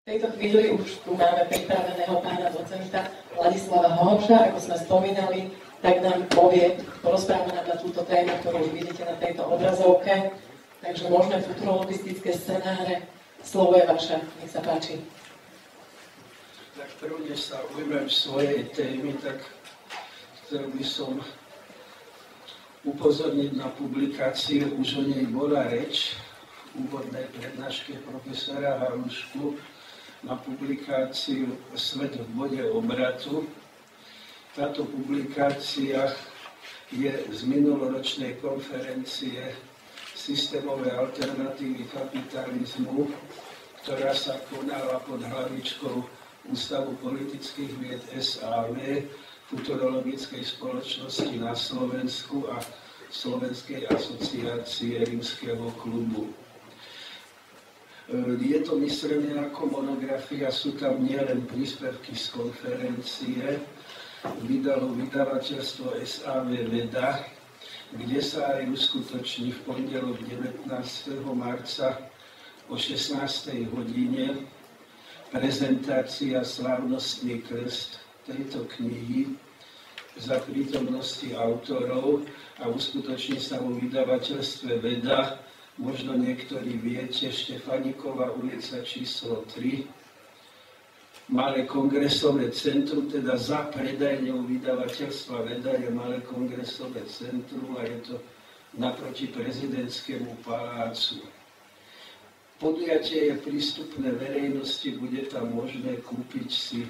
V tejto chvíli už tu máme pripraveného pána docenta Ladislava Hološa, ako sme spomínali, tak nám porozpráva nám na túto tému, ktorú už vidíte na tejto obrazovke. Takže možné futurologistické scenáre. Slovo je vaše, nech sa páči. Tak prvne sa ujmem svojej témy, tak chcel by som upozorniť na publikáciu, už o nej bola reč v úvodnej prednáške profesora Halušku, na publikáciu Svet v bode obratu. Táto publikácia je z minuloročnej konferencie Systémové alternatívy kapitalizmu, ktorá sa konala pod hlavičkou Ústavu politických vied SAV, Futurologickej spoločnosti na Slovensku a Slovenskej asociácie Rímskeho klubu. Je to myslené ako monografia, sú tam nielen príspevky z konferencie, vydalo vydavateľstvo SAV Veda, kde sa aj uskutoční v pondelok 19. marca o 16. hodine prezentácia Slávnostný krst tejto knihy za prítomnosti autorov a uskutoční sa vo vydavateľstve Veda. Možno niektorí viete, Štefánikova ulica číslo 3, Malé kongresové centrum, teda za predajňou vydavateľstva Veda je Malé kongresové centrum a je to naproti prezidentskému palácu. Podujatie je prístupné verejnosti, bude tam možné kúpiť si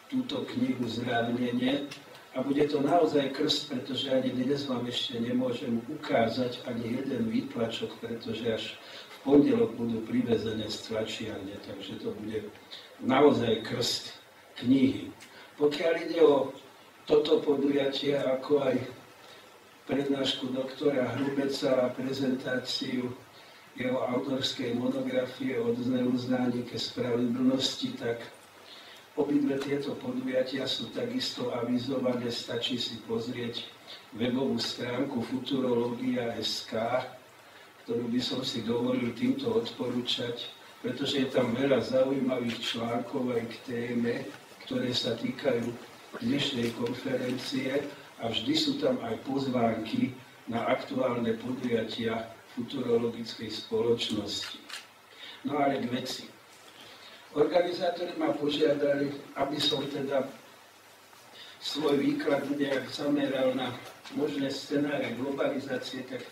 túto knihu zľavnene. A bude to naozaj krst, pretože ani dnes vám ešte nemôžem ukázať ani jeden výtlačok, pretože až v pondelok budú privezené z tlačiarne, takže to bude naozaj krst knihy. Pokiaľ ide o toto podujatie, ako aj prednášku doktora Hrubeca a prezentáciu jeho autorskej monografie Od zneuznání ke spravedlnosti, tak obidve tieto podujatia sú takisto avizované, stačí si pozrieť webovú stránku Futurologia.sk, ktorú by som si dovolil týmto odporúčať, pretože je tam veľa zaujímavých článkov aj k téme, ktoré sa týkajú dnešnej konferencie a vždy sú tam aj pozvánky na aktuálne podujatia futurologickej spoločnosti. No ale k veci. Organizátori ma požiadali, aby som teda svoj výklad nejak zameral na možné scenáre globalizácie, tak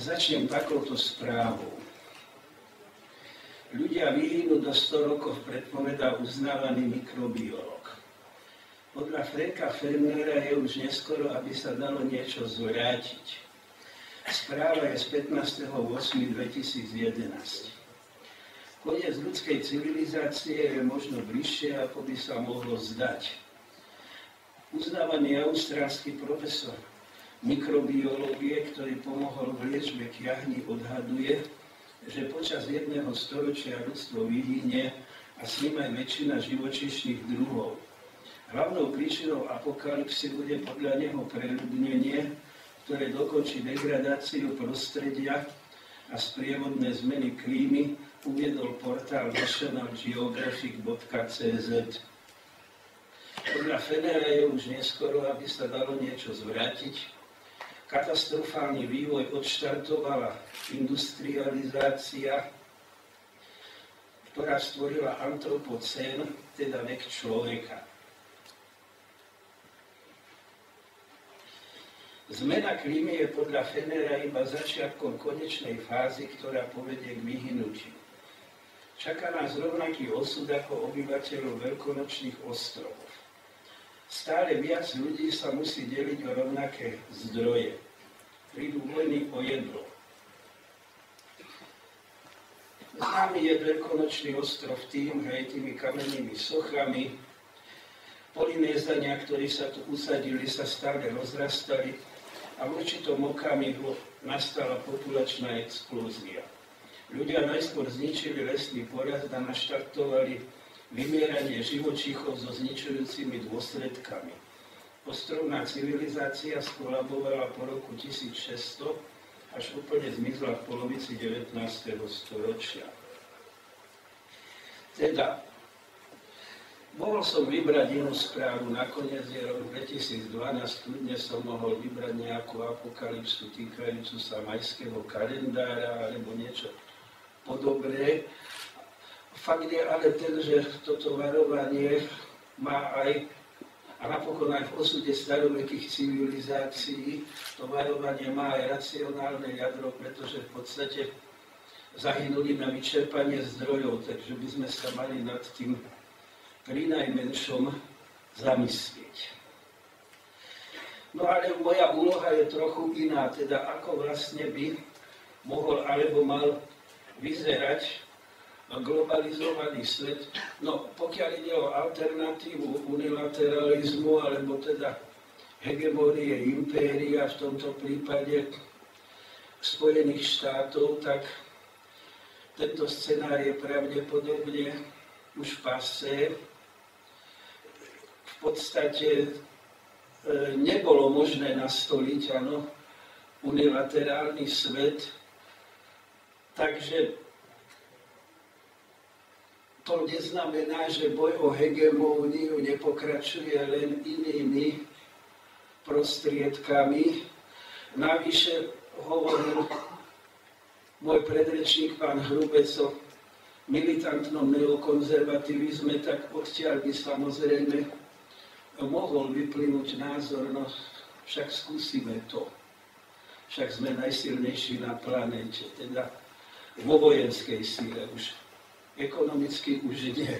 začnem takouto správou. Ľudia vyhynú do 100 rokov, predpovedá uznávaný mikrobiológ. Podľa Franka Fernera je už neskoro, aby sa dalo niečo zvrátiť. Správa je z 15.8.2011. Koniec ľudskej civilizácie je možno bližšie, ako by sa mohlo zdať. Uznávaný austrálsky profesor mikrobiológie, ktorý pomohol v liečbe kiahni, odhaduje, že počas jedného storočia ľudstvo vyhynie a s ním aj väčšina živočíšnych druhov. Hlavnou príčinou apokalypsy bude podľa neho preľudnenie, ktoré dokončí degradáciu prostredia a sprievodné zmeny klímy, uviedol portál nationalgeographic.cz. Podľa Fenera je už neskoro, aby sa dalo niečo zvrátiť. Katastrofálny vývoj odštartovala industrializácia, ktorá stvorila antropocén, teda vek človeka. Zmena klímy je podľa Fenera iba začiatkom konečnej fázy, ktorá povedie k vyhynutiu. Čaká nás rovnaký osud ako obyvateľov veľkonočných ostrovov. Stále viac ľudí sa musí deliť o rovnaké zdroje. Prídu vojny o jedlo. Známy je veľkonočný ostrov tým, hej, tými kamennými sochami. Polynézania, ktorí sa tu usadili, sa stále rozrastali a v určitom okamihu nastala populačná explózia. Ľudia najskôr zničili lesný porast a naštartovali vymieranie živočíchov so zničujúcimi dôsledkami. Ostrovná civilizácia skolabovala po roku 1600 až úplne zmizla v polovici 19. storočia. Teda, mohol som vybrať inú správu, nakoniec je rok 2012, kľudne som mohol vybrať nejakú apokalypsu týkajúcu sa majského kalendára alebo niečo podobné. Fakt je ale ten, že toto varovanie má aj, a napokon aj v osude starovekých civilizácií, to varovanie má aj racionálne jadro, pretože v podstate zahynuli na vyčerpanie zdrojov, takže by sme sa mali nad tým pri najmenšom zamyslieť. No ale moja úloha je trochu iná, teda ako vlastne by mohol alebo mal vyzerať globalizovaný svet. No pokiaľ ide o alternatívu unilateralizmu, alebo teda hegemónie impéria, v tomto prípade Spojených štátov, tak tento scenár je pravdepodobne už passé. V podstate nebolo možné nastoliť unilaterálny svet, takže to neznamená, že boj o hegemóniu nepokračuje len inými prostriedkami. Navyše hovoril môj predrečník, pán Hrubec, o militantnom neokonzervativizme, tak odtiaľ by samozrejme mohol vyplynúť názor, no však skúsime to. Však sme najsilnejší na planéte, teda vo vojenskej síle už. Ekonomicky už nie.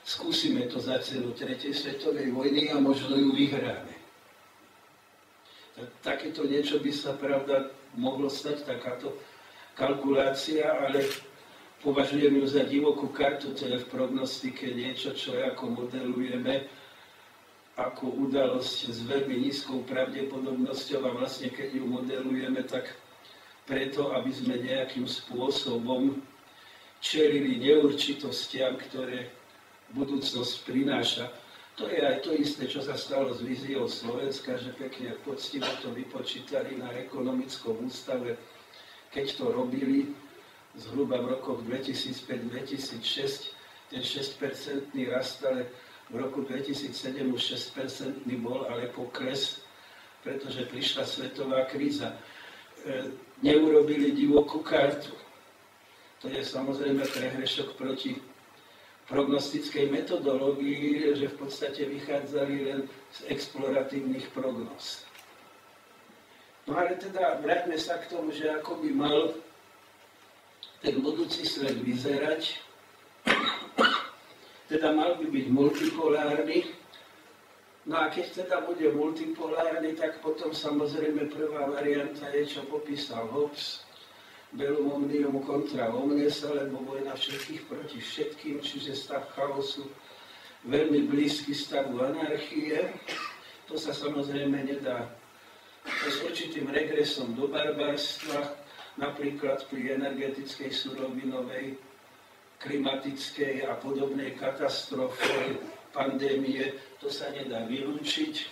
Skúsime to za cenu 3. svetovej vojny a možno ju vyhráme. Takéto niečo by sa, pravda, mohlo stať, takáto kalkulácia, ale považujem ju za divokú kartu, to je v prognostike niečo, čo ako modelujeme ako udalosť s veľmi nízkou pravdepodobnosťou a vlastne keď ju modelujeme, tak preto, aby sme nejakým spôsobom čelili neurčitostiam, ktoré budúcnosť prináša. To je aj to isté, čo sa stalo s víziou Slovenska, že pekne poctivo to vypočítali na ekonomickom ústave, keď to robili zhruba v rokoch 2005-2006, ten 6% rast, ale v roku 2007 už 6% bol, ale pokles, pretože prišla svetová kríza. Neurobili divokú kartu. To je samozrejme prehrešok proti prognostickej metodológii, že v podstate vychádzali len z exploratívnych prognóz. No ale teda vráťme sa k tomu, že ako by mal ten budúci svet vyzerať. Teda mal by byť multipolárny. No a keď teda bude multipolárny, tak potom samozrejme prvá varianta je, čo popísal Hobbes, Bellum omnium contra omnes, alebo vojna všetkých proti všetkým, čiže stav chaosu veľmi blízky stavu anarchie. To sa samozrejme nedá s určitým regresom do barbarstva, napríklad pri energetickej, surovinovej, klimatickej a podobnej katastrofe, pandémie, to sa nedá vylúčiť.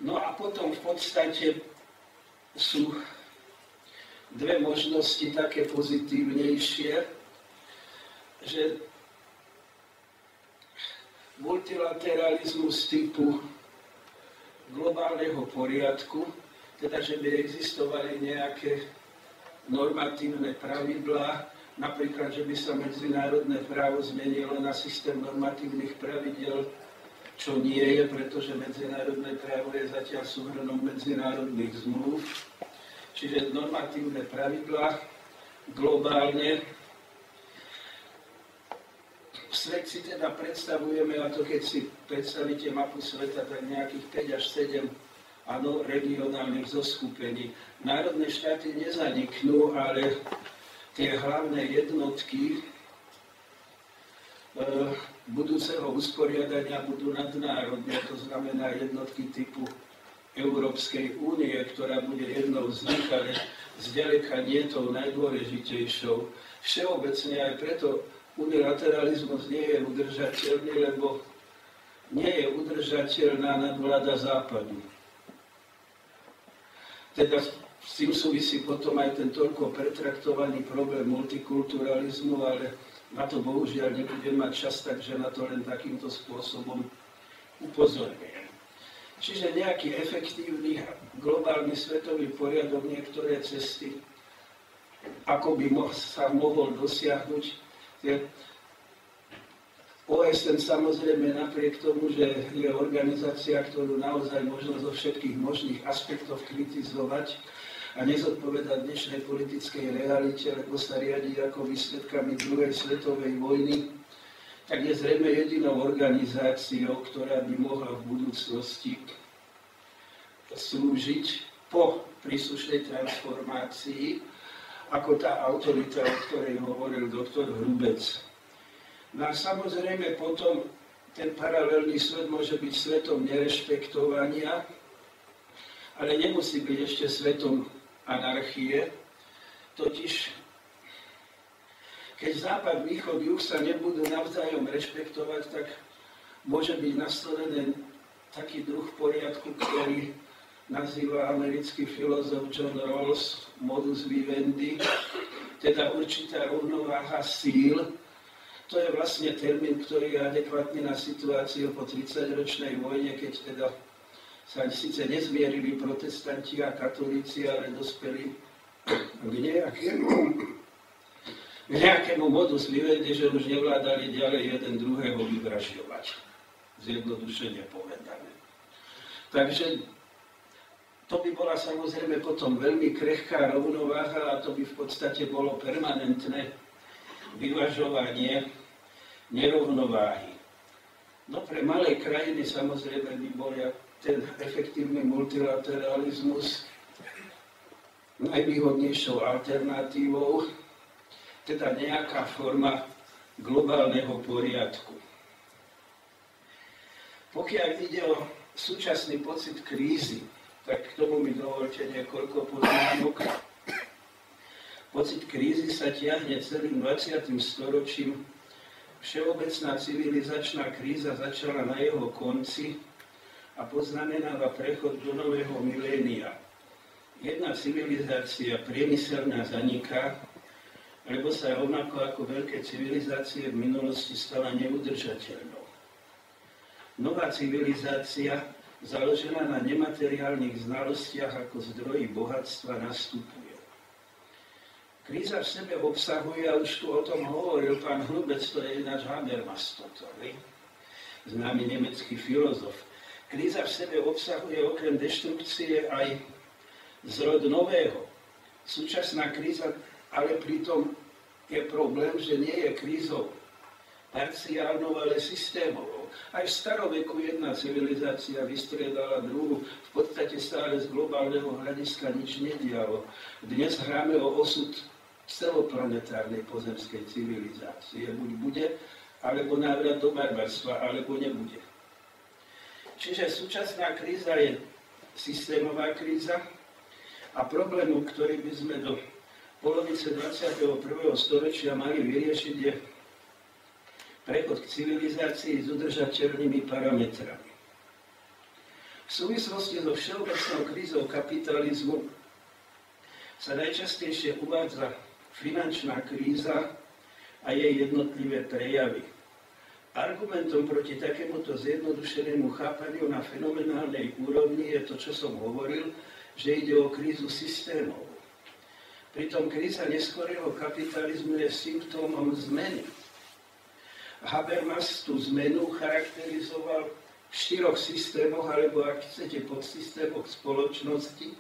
No a potom v podstate sú dve možnosti také pozitívnejšie, že multilateralizmus typu globálneho poriadku, teda že by existovali nejaké normatívne pravidlá, napríklad, že by sa medzinárodné právo zmenilo na systém normatívnych pravidel, čo nie je, pretože medzinárodné právo je zatiaľ súhrnom medzinárodných zmluv. Čiže normatívne pravidlá globálne. Svet si teda predstavujeme, a to keď si predstavíte mapu sveta, tak nejakých 5 až 7 regionálnych zoskupení. Národné štáty nezaniknú, ale tie hlavné jednotky budúceho usporiadania budú nadnárodné, to znamená jednotky typu Európskej únie, ktorá bude jednou z nich, ale zďaleka nie tou najdôležitejšou. Všeobecne aj preto unilateralizmus nie je udržateľný, lebo nie je udržateľná nadvláda Západu. Teda v S tým súvisí potom aj ten toľko pretraktovaný problém multikulturalizmu, ale na to bohužiaľ nebudem mať čas, takže na to len takýmto spôsobom upozorňujem. Čiže nejaký efektívny globálny svetový poriadok, niektoré cesty, ako by sa mohol dosiahnuť. OSN samozrejme napriek tomu, že je organizácia, ktorú naozaj možno zo všetkých možných aspektov kritizovať a nezodpovedať dnešnej politickej realite, lebo sa riadi ako výsledkami druhej svetovej vojny, tak je zrejme jedinou organizáciou, ktorá by mohla v budúcnosti slúžiť po príslušnej transformácii ako tá autorita, o ktorej hovoril doktor Hrubec. No a samozrejme potom ten paralelný svet môže byť svetom nerešpektovania, ale nemusí byť ešte svetom anarchie. Totiž, keď západ, východ, juh sa nebudú navzájom rešpektovať, tak môže byť nastolený taký druh poriadku, ktorý nazýva americký filozof John Rawls modus vivendi, teda určitá rovnováha síl. To je vlastne termín, ktorý je adekvátny na situáciu po 30-ročnej vojne, keď teda sa síce nezmierili protestanti a katolíci, ale dospeli k nejakému modus vivendi, že už nevládali ďalej jeden druhého vyvražďovať. Zjednodušene povedané. Takže to by bola samozrejme potom veľmi krehká rovnováha a to by v podstate bolo permanentné vyvažovanie nerovnováhy. No pre malé krajiny samozrejme by bol ten efektívny multilateralizmus najvýhodnejšou alternatívou, teda nejaká forma globálneho poriadku. Pokiaľ ide o súčasný pocit krízy, tak k tomu mi dovolte niekoľko poznámok. Pocit krízy sa tiahne celým 20. storočím. Všeobecná civilizačná kríza začala na jeho konci a poznamenáva prechod do nového milénia. Jedna civilizácia priemyselná zaniká, lebo sa rovnako ako veľké civilizácie v minulosti stala neudržateľnou. Nová civilizácia, založená na nemateriálnych znalostiach ako zdroji bohatstva, nastupuje. Kríza v sebe obsahuje, a už tu o tom hovoril pán Hrubec, to je ináč Habermas, známy nemecký filozof. Kríza v sebe obsahuje okrem deštrukcie aj zrod nového. Súčasná kríza, ale pritom je problém, že nie je krízou parciálnou, ale systémovou. Aj v staroveku jedna civilizácia vystriedala druhú, v podstate stále z globálneho hľadiska nič nedialo. Dnes hráme o osud celoplanetárnej pozemskej civilizácie. Buď bude, alebo návrat do barbarstva, alebo nebude. Čiže súčasná kríza je systémová kríza a problémom, ktorý by sme do polovice 21. storočia mali vyriešiť, je prechod k civilizácii s udržateľnými parametrami. V súvislosti so všeobecnou krízou kapitalizmu sa najčastejšie uvádza finančná kríza a jej jednotlivé prejavy. Argumentom proti takémuto zjednodušenému chápaniu na fenomenálnej úrovni je to, čo som hovoril, že ide o krízu systémov. Pritom kríza neskorého kapitalizmu je symptómom zmeny. Habermas tú zmenu charakterizoval v 4 systémoch, alebo ak chcete, podsystémoch spoločnosti: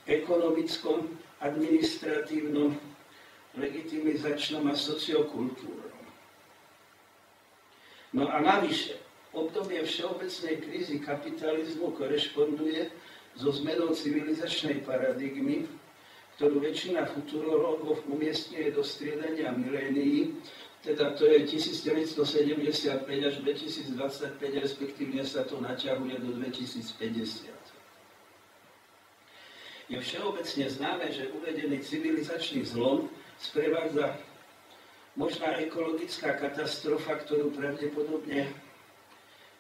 ekonomickom, administratívnom, legitimizačnom a sociokultúrnom. No a navyše, obdobie všeobecnej krízy kapitalizmu korešponduje so zmenou civilizačnej paradigmy, ktorú väčšina futurológov umiestňuje do striedania milénií, teda to je 1975 až 2025, respektívne sa to naťahuje do 2050. Je všeobecne známe, že uvedený civilizačný zlom sprevádza možná ekologická katastrofa, ktorú pravdepodobne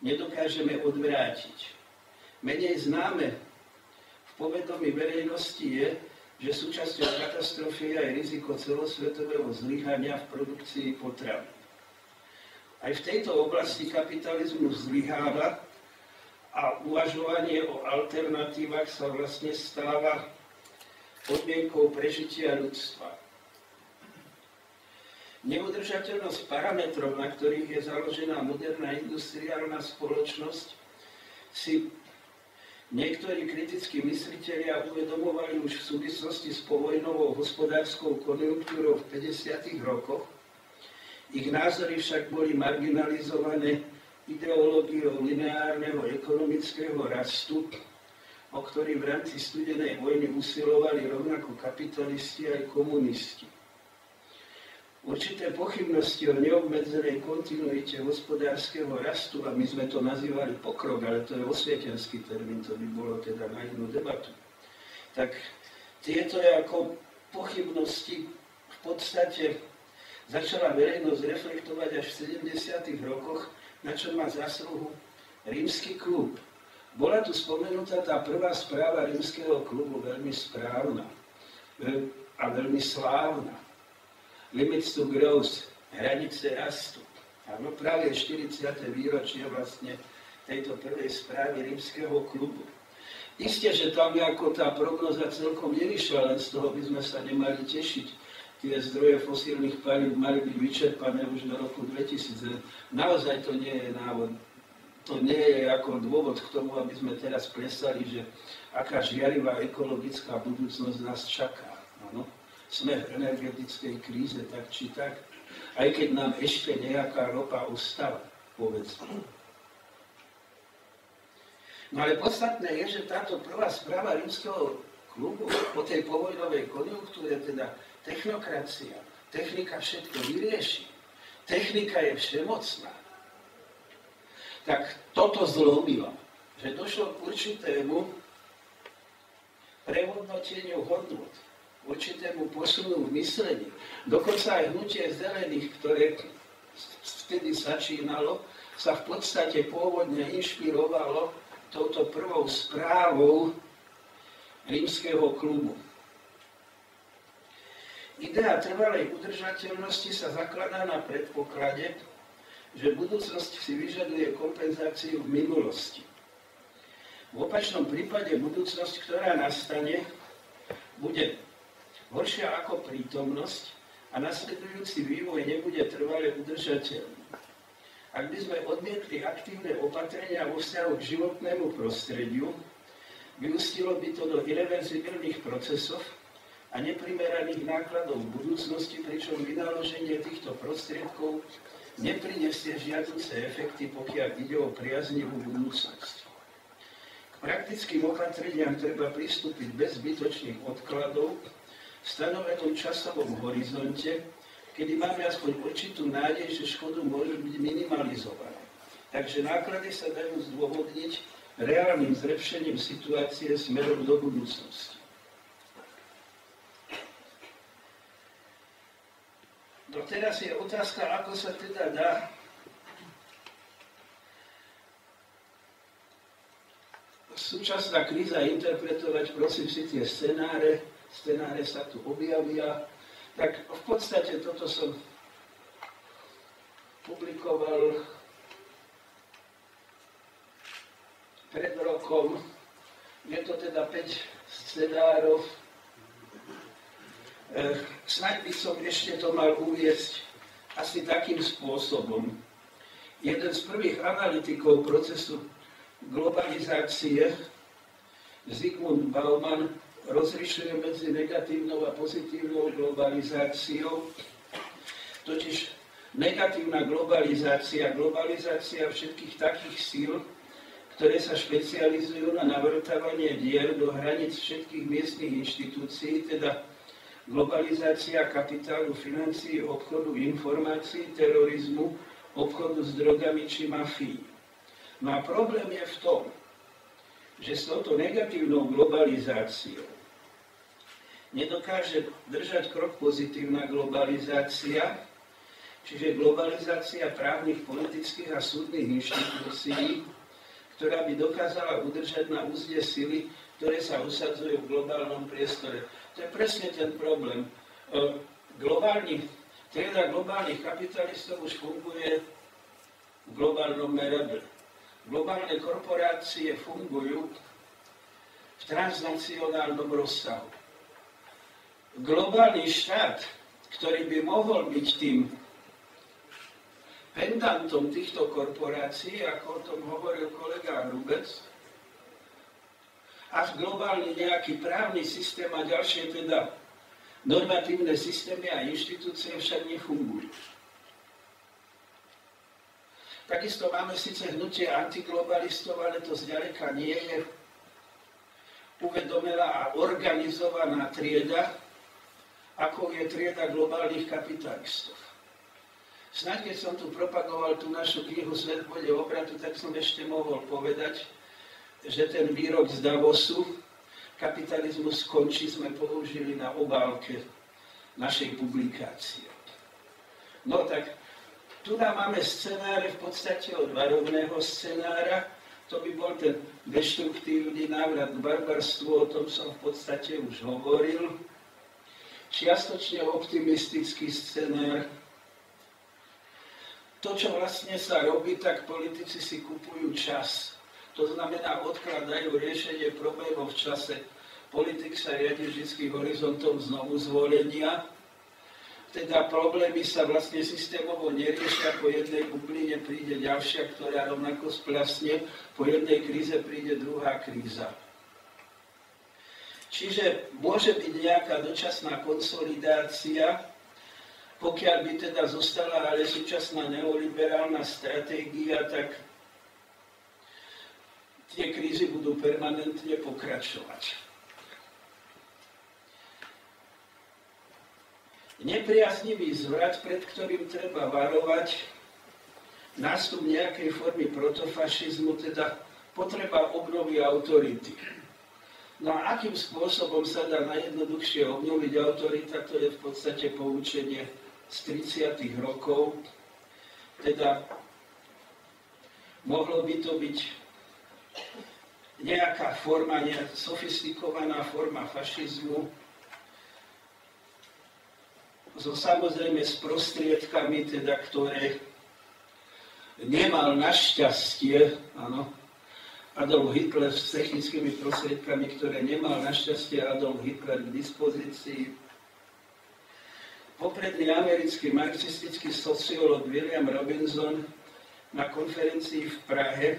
nedokážeme odvrátiť. Menej známe v povedomí verejnosti je, že súčasťou katastrofy je aj riziko celosvetového zlyhania v produkcii potravín. Aj v tejto oblasti kapitalizmus zlyháva a uvažovanie o alternatívach sa vlastne stáva podmienkou prežitia ľudstva. Neudržateľnosť parametrov, na ktorých je založená moderná industriálna spoločnosť, si niektorí kritickí myslitelia uvedomovali už v súvislosti s povojnovou hospodárskou konjunktúrou v 50. rokoch. Ich názory však boli marginalizované ideológiou lineárneho ekonomického rastu, o ktorý v rámci studenej vojny usilovali rovnako kapitalisti aj komunisti. Určité pochybnosti o neobmedzenej kontinuite hospodárskeho rastu, a my sme to nazývali pokrok, ale to je osvietenský termín, to by bolo teda na inú debatu, tak tieto ako pochybnosti v podstate začala verejnosť reflektovať až v 70. rokoch, na čo má zásluhu Rímsky klub. Bola tu spomenutá tá prvá správa Rímskeho klubu, veľmi správna a veľmi slávna. Limits to growth, hranice rastu. Áno, práve 40. výročie vlastne tejto prvej správy Rímskeho klubu. Isté, že tam ako tá prognoza celkom nevyšla, len z toho by sme sa nemali tešiť. Tie zdroje fosílnych palív mali byť vyčerpané už do roku 2000. Naozaj to nie je návod. To nie je ako dôvod k tomu, aby sme teraz presali, že aká žiarivá ekologická budúcnosť nás čaká. Áno? Sme v energetickej kríze, tak či tak. Aj keď nám ešte nejaká ropa ostala, povedzme. No ale podstatné je, že táto prvá správa Rímskeho klubu po tej povojnovej konjunktúre, teda technokracia, technika všetko vyrieši, technika je všemocná. Tak toto zlomilo, že došlo k určitému prehodnoteniu hodnôt, určitému posunu v myslení. Dokonca aj hnutie zelených, ktoré vtedy začínalo, sa v podstate pôvodne inšpirovalo touto prvou správou Rímskeho klubu. Idea trvalej udržateľnosti sa zakladá na predpoklade, že budúcnosť si vyžaduje kompenzáciu v minulosti. V opačnom prípade budúcnosť, ktorá nastane, bude horšia ako prítomnosť a nasledujúci vývoj nebude trvale udržateľný. Ak by sme odmietli aktívne opatrenia vo vzťahu k životnému prostrediu, vyústilo by to do irreverzibilných procesov a neprimeraných nákladov v budúcnosti, pričom vynaloženie týchto prostriedkov neprinesie žiaduce efekty, pokiaľ ide o priaznivú budúcnosť. K praktickým opatreniam treba pristúpiť bez zbytočných odkladov v stanovenom časovom horizonte, kedy máme aspoň určitú nádej, že škodu môže byť minimalizovaná. Takže náklady sa dajú zdôvodniť reálnym zlepšením situácie smerom do budúcnosti. No teraz je otázka, ako sa teda dá súčasná kríza interpretovať. Prosím si tie scenáre sa tu objavia. Tak v podstate toto som publikoval pred rokom. Je to teda 5 scenárov. Snáď by som ešte to mal uviesť asi takým spôsobom. Jeden z prvých analytikov procesu globalizácie, Zygmunt Bauman, rozlišuje medzi negatívnou a pozitívnou globalizáciou. Totiž negatívna globalizácia všetkých takých síl, ktoré sa špecializujú na navrtávanie dier do hraníc všetkých miestnych inštitúcií, teda globalizácia kapitálu, financií, obchodu, informácií, terorizmu, obchodu s drogami či mafií. No a problém je v tom, že s touto negatívnou globalizáciou nedokáže držať krok pozitívna globalizácia, čiže globalizácia právnych, politických a súdnych inštitúcií, ktorá by dokázala udržať na úzde sily ktoré sa usadzujú v globálnom priestore. To je presne ten problém. Trieda globálnych kapitalistov už funguje v globálnom meradle. Globálne korporácie fungujú v transnacionálnom rozsahu. Globálny štát, ktorý by mohol byť tým pendantom týchto korporácií, ako o tom hovoril kolega Hrubec, a globálny nejaký právny systém a ďalšie teda normatívne systémy a inštitúcie však nefungujú. Takisto máme síce hnutie antiglobalistov, ale to zďaleka nie je uvedomelá a organizovaná trieda, ako je trieda globálnych kapitalistov. Snáď, keď som tu propagoval tú našu knihu Svet v bode obratu, tak som ešte mohol povedať, že ten výrok z Davosu, kapitalizmus skončí, sme použili na obálke našej publikácie. No tak, tu máme scenáre v podstate od varovného scenára, to by bol ten deštruktívny návrat k barbarstvu, o tom som v podstate už hovoril. Čiastočne optimistický scenár. To, čo vlastne sa robí, tak politici si kupujú čas. To znamená, odkladajú riešenie problémov v čase. Politik sa riadi vždy horizontom znovu zvolenia. Teda problémy sa vlastne systémovo neriešia, po jednej bubline príde ďalšia, ktorá rovnako splasne, po jednej kríze príde druhá kríza. Čiže môže byť nejaká dočasná konsolidácia, pokiaľ by teda zostala ale súčasná neoliberálna stratégia, tak tie krízy budú permanentne pokračovať. Nepriaznivý zvrat, pred ktorým treba varovať, nástup nejakej formy protofašizmu, teda potreba obnovy autority. No a akým spôsobom sa dá najjednoduchšie obnoviť autorita, to je v podstate poučenie z 30. rokov. Teda mohlo by to byť nejaká forma, sofistikovaná forma fašizmu, samozrejme s prostriedkami, teda, ktoré nemal našťastie, Adolf Hitler s technickými prostriedkami, ktoré nemal našťastie Adolf Hitler k dispozícii. Popredný americký marxistický sociológ William Robinson na konferencii v Prahe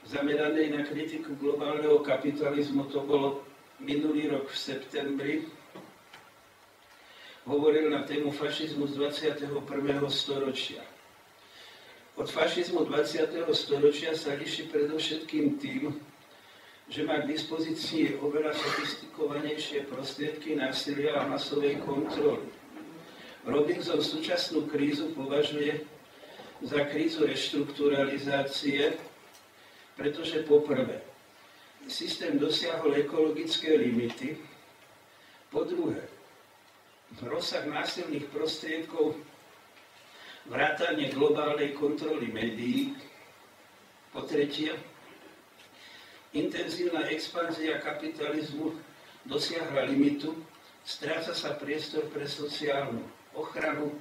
zameranej na kritiku globálneho kapitalizmu, to bolo minulý rok v septembri, hovoril na tému fašizmu z 21. storočia. Od fašizmu 20. storočia sa líši predovšetkým tým, že má k dispozícii oveľa sofistikovanejšie prostriedky násilia a masovej kontroly. Robinson súčasnú krízu považuje za krízu reštrukturalizácie, pretože poprvé, systém dosiahol ekologické limity, po druhé, rozsah násilných prostriedkov, vrátanie globálnej kontroly médií. Po tretie, intenzívna expanzia kapitalizmu dosiahla limitu, stráca sa priestor pre sociálnu ochranu,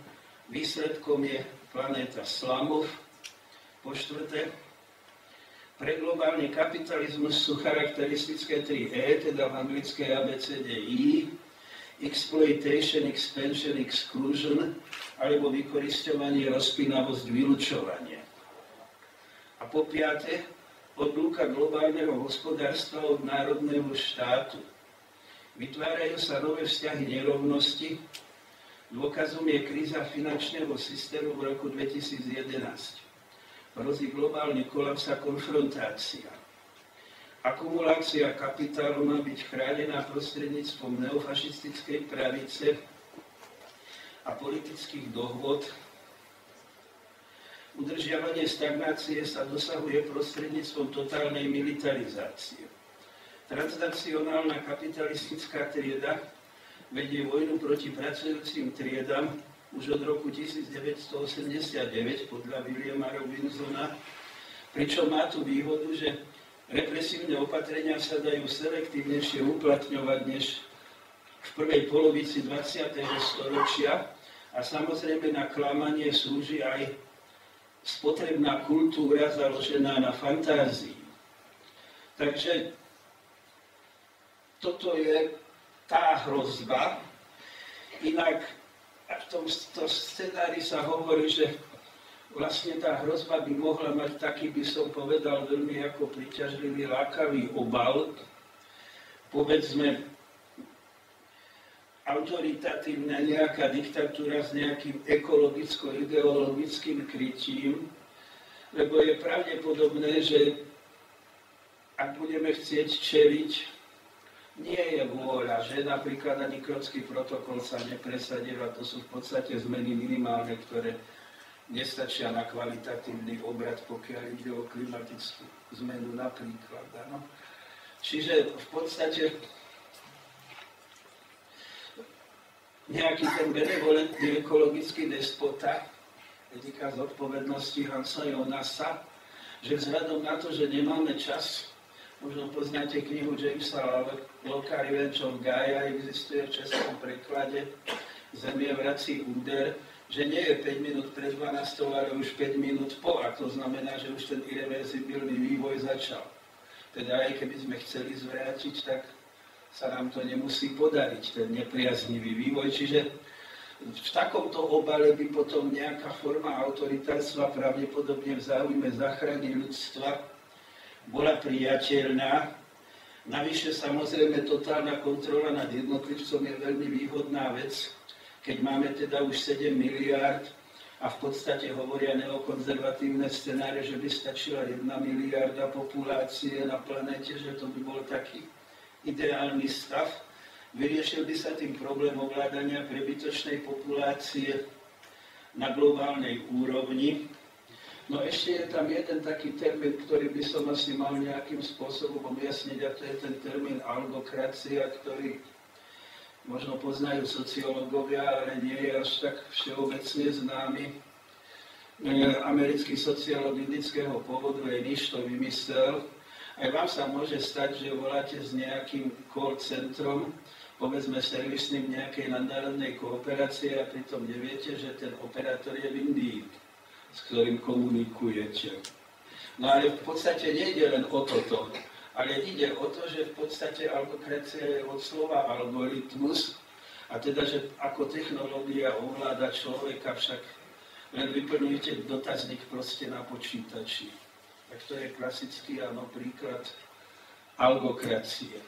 výsledkom je planéta slamov. Po štvrté, pre globálny kapitalizmus sú charakteristické 3 E, teda v anglickej ABCDI, exploitation, expansion, exclusion, alebo vykorisťovanie, rozpínavosť, vylučovanie. A po piate, odlúka globálneho hospodárstva od národného štátu. Vytvárajú sa nové vzťahy nerovnosti. Dôkazom je kríza finančného systému v roku 2011. Hrozí globálny kolaps a konfrontácia. Akumulácia kapitálu má byť chránená prostredníctvom neofašistickej pravice a politických dohôd. Udržiavanie stagnácie sa dosahuje prostredníctvom totálnej militarizácie. Transnacionálna kapitalistická trieda vedie vojnu proti pracujúcim triedam už od roku 1989 podľa Williama Robinsona, pričom má tu výhodu, že represívne opatrenia sa dajú selektívnejšie uplatňovať než v prvej polovici 20. storočia a samozrejme na klamanie slúži aj spotrebná kultúra založená na fantázii. Takže toto je tá hrozba. Inak v tom scenári sa hovorí, že vlastne tá hrozba by mohla mať taký, by som povedal, veľmi ako príťažlivý, lákavý obal. Povedzme, autoritatívna nejaká diktatúra s nejakým ekologicko-ideologickým krytím, lebo je pravdepodobné, že ak budeme chcieť čeliť, nie je vôľa, že napríklad ani Kyotský protokol sa nepresadil a to sú v podstate zmeny minimálne, ktoré nestačia na kvalitatívny obrad, pokiaľ ide o klimatickú zmenu napríklad. Áno. Čiže v podstate nejaký ten benevolentný ekologický despota, etika zodpovednosti Hansa Jonasa, že vzhľadom na to, že nemáme čas, možno poznáte knihu Jamesa Locka Revenge of Gaia, existuje v českom preklade Zemievrací úder, že nie je 5 minút pred 12, ale už 5 minút po, a to znamená, že už ten irreverzibilný vývoj začal. Teda aj keby sme chceli zvrátiť, tak sa nám to nemusí podariť, ten nepriaznivý vývoj. Čiže v takomto obale by potom nejaká forma autoritárstva pravdepodobne v záujme záchrany ľudstva bola priateľná. Navyše samozrejme totálna kontrola nad jednotlivcom je veľmi výhodná vec, keď máme teda už 7 miliárd a v podstate hovoria neokonzervatívne scenáre, že by stačila 1 miliarda populácie na planéte, že to by bol taký ideálny stav. Vyriešil by sa tým problém ovládania prebytočnej populácie na globálnej úrovni. No ešte je tam jeden taký termín, ktorý by som asi mal nejakým spôsobom objasniť, a to je ten termín algokracia, ktorý možno poznajú sociológovia, ale nie je až tak všeobecne známy. Americký sociológ indického pôvodu Nish to vymyslel. Aj vám sa môže stať, že voláte s nejakým call centrom, povedzme servisným nejakej nadnárodnej kooperácie a pritom neviete, že ten operátor je v Indii, s ktorým komunikujete. No ale v podstate nejde len o toto, ale ide o to, že v podstate algokracia je od slova algoritmus, a teda, že ako technológia ovláda človeka, však len vyplňujete dotazník proste na počítači. Tak to je klasický, áno, príklad algokracie.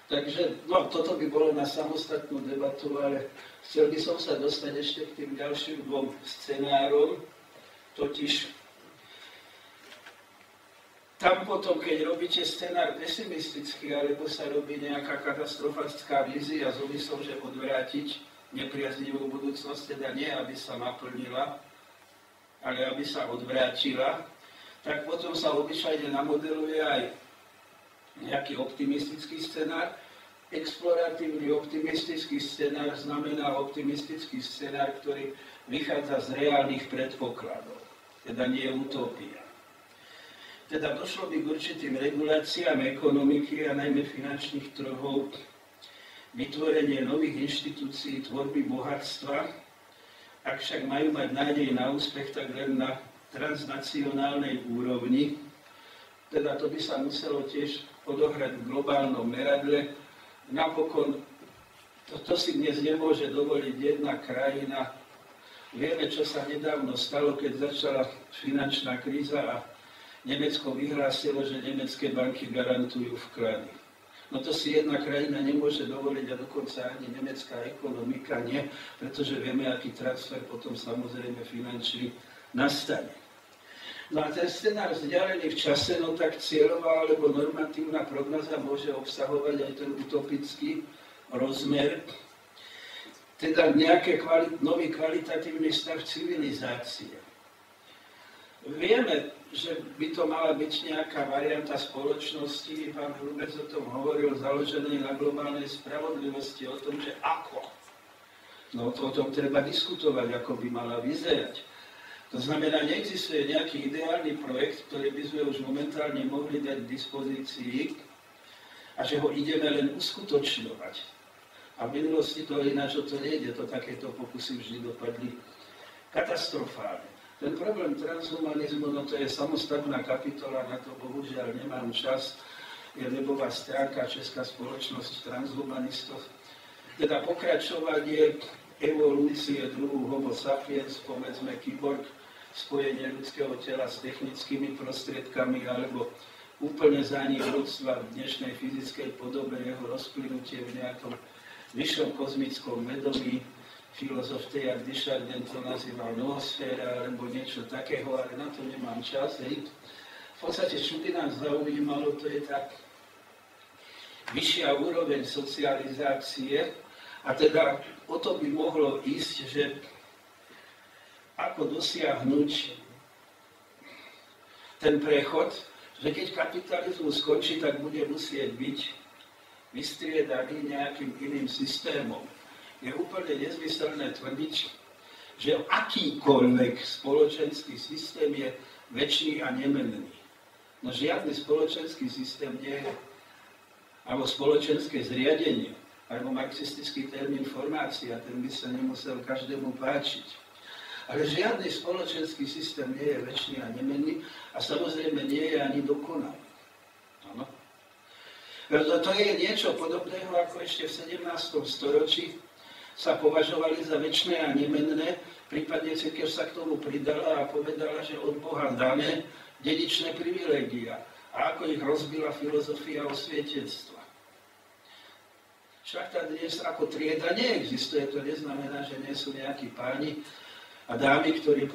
Takže, no, toto by bolo na samostatnú debatu, ale chcel by som sa dostať ešte k tým ďalším dvom scenárom, totiž tam potom, keď robíte scenár pesimistický, alebo sa robí nejaká katastrofická vízia s úmyslom, že odvrátiť nepriaznivú budúcnosť, teda nie, aby sa naplnila, ale aby sa odvrátila, tak potom sa obyčajne namodeluje aj nejaký optimistický scenár. Exploratívny optimistický scenár znamená optimistický scenár, ktorý vychádza z reálnych predpokladov, teda nie utopia. Teda došlo by k určitým reguláciám ekonomiky a najmä finančných trhov, vytvorenie nových inštitúcií, tvorby bohatstva. Ak však majú mať nádej na úspech, tak len na transnacionálnej úrovni. Teda to by sa muselo tiež odohrať v globálnom meradle. Napokon to si dnes nemôže dovoliť jedna krajina. Vieme, čo sa nedávno stalo, keď začala finančná kríza a Nemecko vyhlásilo, že nemecké banky garantujú vklady. No to si jedna krajina nemôže dovoliť a dokonca ani nemecká ekonomika nie, pretože vieme, aký transfer potom samozrejme finančný nastane. No a ten scenár vzdialený v čase, no tak cieľová alebo normatívna prognoza môže obsahovať aj ten utopický rozmer, teda nejaký nový kvalitatívny stav civilizácie. Vieme, že by to mala byť nejaká varianta spoločnosti, pán Hrubec o tom hovoril, založenej na globálnej spravodlivosti, o tom, že ako. No o tom treba diskutovať, ako by mala vyzerať. To To znamená, neexistuje nejaký ideálny projekt, ktorý by sme už momentálne mohli dať k dispozícii a že ho ideme len uskutočňovať. A v minulosti to ináč to nejde, to takéto pokusy vždy dopadli katastrofálne. Ten problém transhumanizmu, no to je samostatná kapitola, na to bohužiaľ nemám čas, je webová stránka Česká spoločnosť transhumanistov, teda pokračovanie evolúcie druhu Homo sapiens, povedzme kyborg, spojenie ľudského tela s technickými prostriedkami alebo úplne zánik ľudstva v dnešnej fyzickej podobe, jeho rozplynutie v nejakom vyššom kozmickom vedomí. Filozof Teilhard de Chardin to nazýval noosféra alebo niečo takého, ale na to nemám čas. V podstate, čo by nás zaujímalo, to je tak vyššia úroveň socializácie a teda o to by mohlo ísť, že ako dosiahnuť ten prechod, že keď kapitalizmus skončí, tak bude musieť byť vystriedaný nejakým iným systémom. Je úplne nezmyselné tvrdiť, že akýkoľvek spoločenský systém je večný a nemenný. No žiadny spoločenský systém nie je, alebo spoločenské zriadenie, alebo marxistický termín formácia, ten by sa nemusel každému páčiť. Ale žiadny spoločenský systém nie je večný a nemenný a samozrejme nie je ani dokonalý. Áno. To je niečo podobného, ako ešte v 17. storočí sa považovali za večné a nemenné, prípadne cirkev sa k tomu pridala a povedala, že od Boha dané dedičné privilégia a ako ich rozbila filozofia osvietenstva. Šlachta dnes ako trieda neexistuje, to neznamená, že nie sú nejakí páni a dámy, ktorí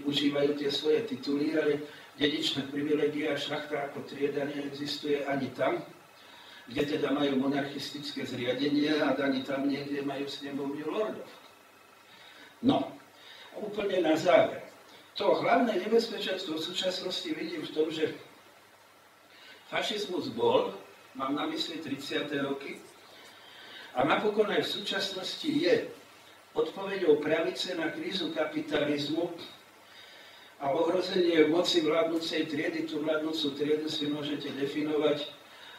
užívajú tie svoje tituly, ale dedičné privilégia a šlachta ako trieda neexistuje ani tam, kde teda majú monarchistické zriadenie a ani tam niekde majú snemovňu lordov. No, úplne na záver. To hlavné nebezpečenstvo v súčasnosti vidím v tom, že fašizmus bol, mám na mysli 30. roky, a napokon aj v súčasnosti je odpoveďou pravice na krízu kapitalizmu a ohrozenie moci vládnucej triedy. Tú vládnucu triedu si môžete definovať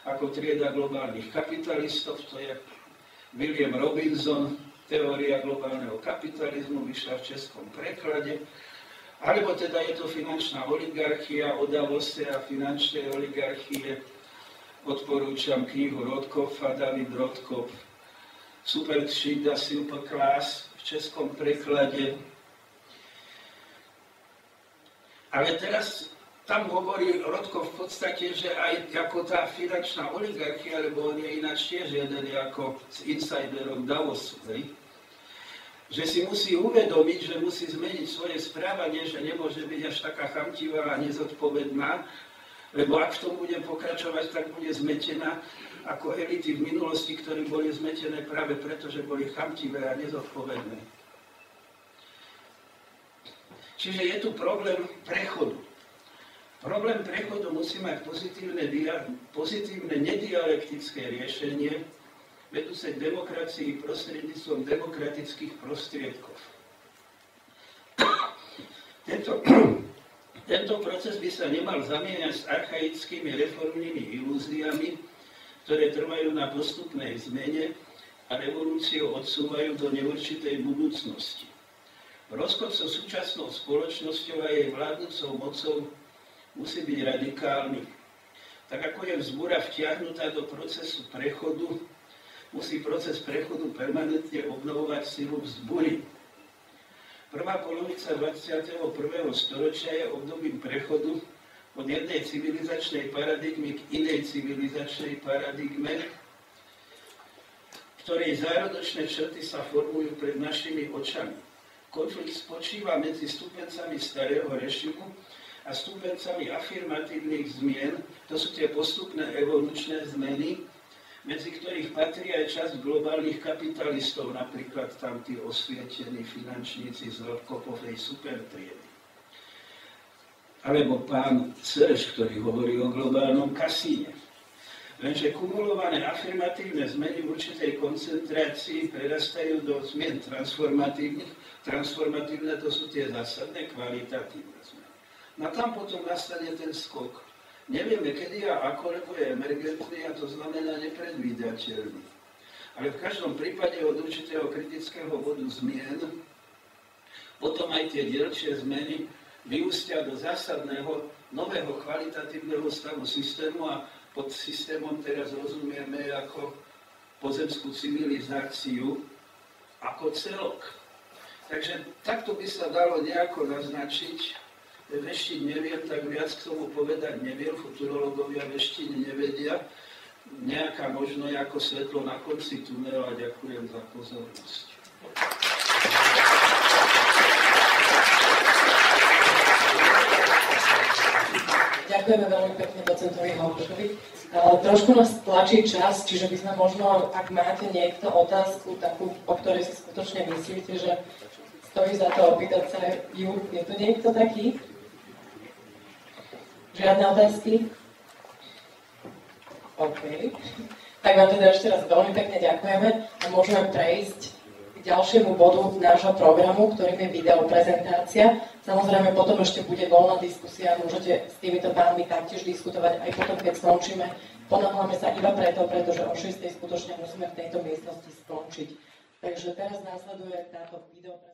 ako trieda globálnych kapitalistov, to je William Robinson, Teória globálneho kapitalizmu, vyšla v českom preklade, alebo teda je to finančná oligarchia, o Davose a finančnej oligarchie odporúčam knihu Rothkopfa, David Rothkopf, Super Třída, Super Class v českom preklade. Ale teraz tam hovorí Rothkopf v podstate, že aj ako tá finančná oligarchia, lebo on je ináč tiež jeden ako z insiderov Davosu, že si musí uvedomiť, že musí zmeniť svoje správanie, že nemôže byť až taká chamtivá a nezodpovedná, lebo ak v tom bude pokračovať, tak bude zmetená ako elity v minulosti, ktorí boli zmetené práve preto, že boli chamtivé a nezodpovedné. Čiže je tu problém prechodu. Problém prechodu musí mať pozitívne nedialektické riešenie, vedúce k demokracii prostredníctvom demokratických prostriedkov. Tento proces by sa nemal zamieňať s archaickými reformnými ilúziami, ktoré trvajú na postupnej zmene a revolúciu odsúvajú do neurčitej budúcnosti. Rozchod so súčasnou spoločnosťou a jej vládnúcou mocou musí byť radikálny. Tak ako je vzbúra vtiahnutá do procesu prechodu, musí proces prechodu permanentne obnovovať silu vzbúry. Prvá polovica 21. storočia je obdobím prechodu od jednej civilizačnej paradigmy k inej civilizačnej paradigme, ktorej zárodočné črty sa formujú pred našimi očami. Konflikt spočíva medzi stúpencami starého režimu a stúpencami afirmatívnych zmien, to sú tie postupné evolučné zmeny, medzi ktorých patrí aj časť globálnych kapitalistov, napríklad tam tí osvietení finančníci z Rothkopfovej supertriedy. Alebo pán Sereš, ktorý hovorí o globálnom kasíne. Lenže kumulované afirmatívne zmeny v určitej koncentrácii prerastajú do zmien transformatívnych. Transformatívne to sú tie zásadné kvalitatívne zmeny. No tam potom nastane ten skok. Nevieme, kedy a ako, lebo je emergentný a to znamená nepredvídateľný. Ale v každom prípade od určitého kritického bodu zmien potom aj tie dielčie zmeny vyústia do zásadného nového kvalitatívneho stavu systému a pod systémom teraz rozumieme ako pozemskú civilizáciu, ako celok. Takže takto by sa dalo nejako naznačiť. Veštiť neviem, tak viac k tomu povedať neviem, futurológovia veštiny nevedia. Nejaká možno ako svetlo na konci tunela. Ďakujem za pozornosť. Ďakujeme veľmi pekne docentovi Haušovi. Trošku nás tlačí čas, čiže by sme možno, ak máte niekto otázku, takú, o ktorej si skutočne myslíte, že stojí za to opýtať sa ju. Je tu niekto taký? Žiadne otázky? OK. Tak vám teda ešte raz veľmi pekne ďakujeme a môžeme prejsť k ďalšiemu bodu nášho programu, ktorým je videoprezentácia. Samozrejme, potom ešte bude voľná diskusia, môžete s týmito pánmi taktiež diskutovať aj potom, keď skončíme. Ponáhľame sa iba preto, pretože o 6:00 skutočne musíme v tejto miestnosti skončiť. Takže teraz následuje táto videoprezentácia.